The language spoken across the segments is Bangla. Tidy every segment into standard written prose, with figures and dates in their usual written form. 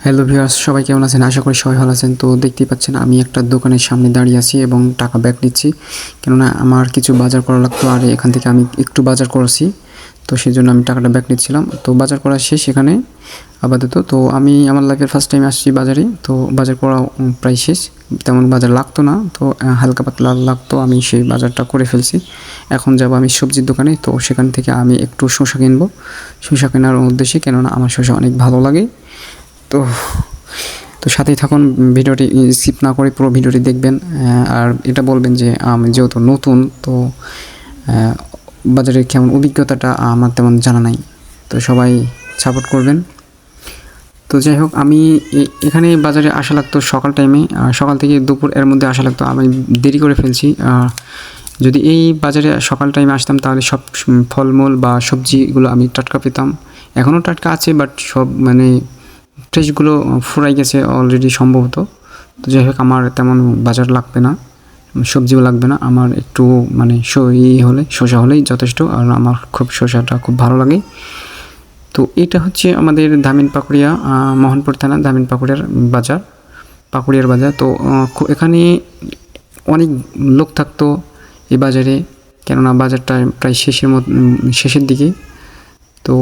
হ্যালো ভিউয়ার্স, সবাই কেমন আছেন? আশা করি সবাই ভালো আছেন। তো দেখতেই পাচ্ছেন আমি একটা দোকানের সামনে দাঁড়িয়ে আছি এবং টাকা ব্যাক নিচ্ছি, কেননা আমার কিছু বাজার করা লাগতো আর এখান থেকে আমি একটু বাজার করেছি, তো সেই জন্য আমি টাকাটা ব্যাক নিচ্ছিলাম। তো বাজার করা শেষ এখানে আপাতত। তো আমি আমার লাইফের ফার্স্ট টাইম আসছি বাজারে, তো বাজার করা প্রায় শেষ। তেমন বাজার লাগতো না, তো হালকা পাতলা লাগতো, আমি সেই বাজারটা করে ফেলছি। এখন যাব আমি সবজির দোকানে, তো সেখান থেকে আমি একটু শসা কিনবো, শসা কেনার উদ্দেশ্যে, কেননা আমার শসা অনেক ভালো লাগে। তো তো সাথেই থাকুন, ভিডিওটি স্কিপ না করে পুরো ভিডিওটি দেখবেন। আর এটা বলবেন যে আমি যেহেতু নতুন, তো বাজারের কেমন অভিজ্ঞতাটা আমার তেমন জানা নাই, তো সবাই সাপোর্ট করবেন। তো যাই হোক, আমি এখানে বাজারে আসা লাগতো সকাল টাইমে, সকাল থেকে দুপুর এর মধ্যে আসা লাগতো, আমি দেরি করে ফেলছি। যদি এই বাজারে সকাল টাইমে আসতাম তাহলে সব ফলমূল বা সবজিগুলো আমি টাটকা পেতাম। এখনও টাটকা আছে, বাট সব মানে ফ্রেশগুলো ফুরাই গেছে অলরেডি সম্ভবত। তো যাই হোক, আমার তেমন বাজার লাগবে না, সবজিও লাগবে না, আমার একটু মানে হলে শসা হলেই যথেষ্ট। আর আমার খুব শসাটা খুব ভালো লাগে। তো এটা হচ্ছে আমাদের দামিনপাকুড়িয়া, মোহনপুর থানা দামিনপাকুড়িয়ার বাজার, পাকুড়িয়ার বাজার। তো এখানে অনেক লোক থাকতো এই বাজারে, কেননা বাজারটা প্রায় শেষের দিকে। তো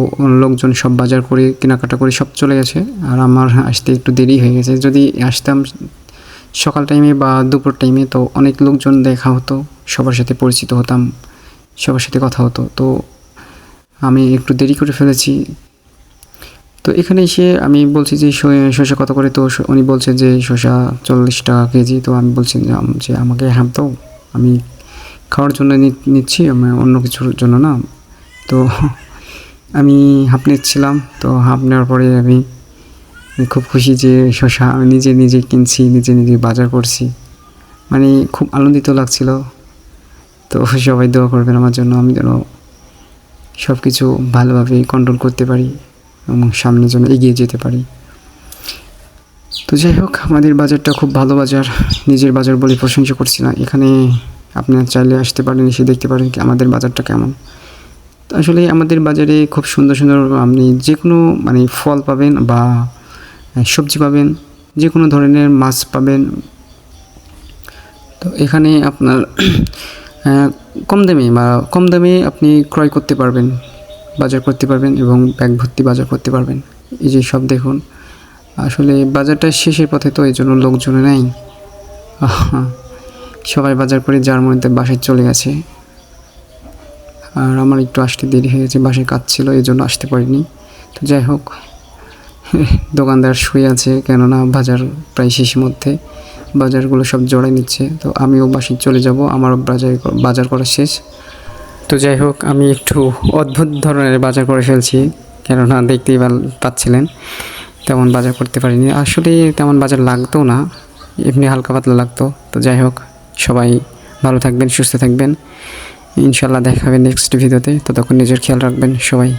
লোকজন সব বাজার করে কেনাকাটা করে সব চলে গেছে, আর আমার আসতে একটু দেরি হয়ে গেছে। যদি আসতাম সকাল টাইমে বা দুপুর টাইমে, তো অনেক লোকজন দেখা হতো, সবার সাথে পরিচিত হতাম, সবার সাথে কথা হতো। তো আমি একটু দেরি করে ফেলেছি। তো এখানে এসে আমি বলছি যে শসা কত করে, তো উনি বলছে যে শসা 40 টাকা কেজি। তো আমি বলছি যে আমাকে হাফ দাও, আমি খাওয়ার জন্য নিচ্ছি, আমি অন্য কিছুর জন্য না। তো আমি হাফ নিচ্ছিলাম, তো হাফ নেওয়ার পরে আমি খুব খুশি যে শসা আমি নিজে কিনছি, নিজে বাজার করছি, মানে খুব আনন্দিত লাগছিল। তো সবাই দোয়া করবেন আমার জন্য, আমি যেন সব কিছু ভালোভাবে কন্ট্রোল করতে পারি এবং সামনের জন্য এগিয়ে যেতে পারি। তো যাই হোক, আমাদের বাজারটা খুব ভালো বাজার, নিজের বাজার বলে প্রশংসা করছি না। এখানে আপনারা চাইলে আসতে পারেন, এসে দেখতে পারেন কি আমাদের বাজারটা কেমন। তো আসলে আমাদের বাজারে খুব সুন্দর সুন্দর আপনি যে কোনো মানে ফল পাবেন বা সবজি পাবেন, যে কোনো ধরনের মাছ পাবেন। তো এখানে আপনার কম দামে আপনি ক্রয় করতে পারবেন, বাজার করতে পারবেন এবং ব্যাগ ভর্তি বাজার করতে পারবেন। এই যে সব দেখুন, আসলে বাজারটা শেষের পথে, তো এই জন্য লোকজন নেই, সবাই বাজার করে যার মধ্যে বাসায় চলে গেছে। আর আমার একটু আসতে দেরি হয়ে গেছে, বাসায় কাজ ছিল, এই জন্য আসতে পারিনি। তো যাই হোক, দোকানদার শুয়ে আছে, কেননা বাজার প্রায় শেষের মধ্যে, বাজারগুলো সব জড়াই নিচ্ছে। তো আমিও বাসায় চলে যাব, আমার বাজার করা শেষ। তো যাই হোক, আমি একটু অদ্ভুত ধরনের বাজার করে ফেলছি, কেননা দেখতেই পাচ্ছিলেন তেমন বাজার করতে পারিনি। আসলে তেমন বাজার লাগতো না, এমনি হালকা পাতলা লাগতো। তো যাই হোক, সবাই ভালো থাকবেন, সুস্থ থাকবেন, ইনশাল্লাহ দেখা হবে নেক্সট ভিডিওতে। ততক্ষণ নিজের খেয়াল রাখবেন সবাই।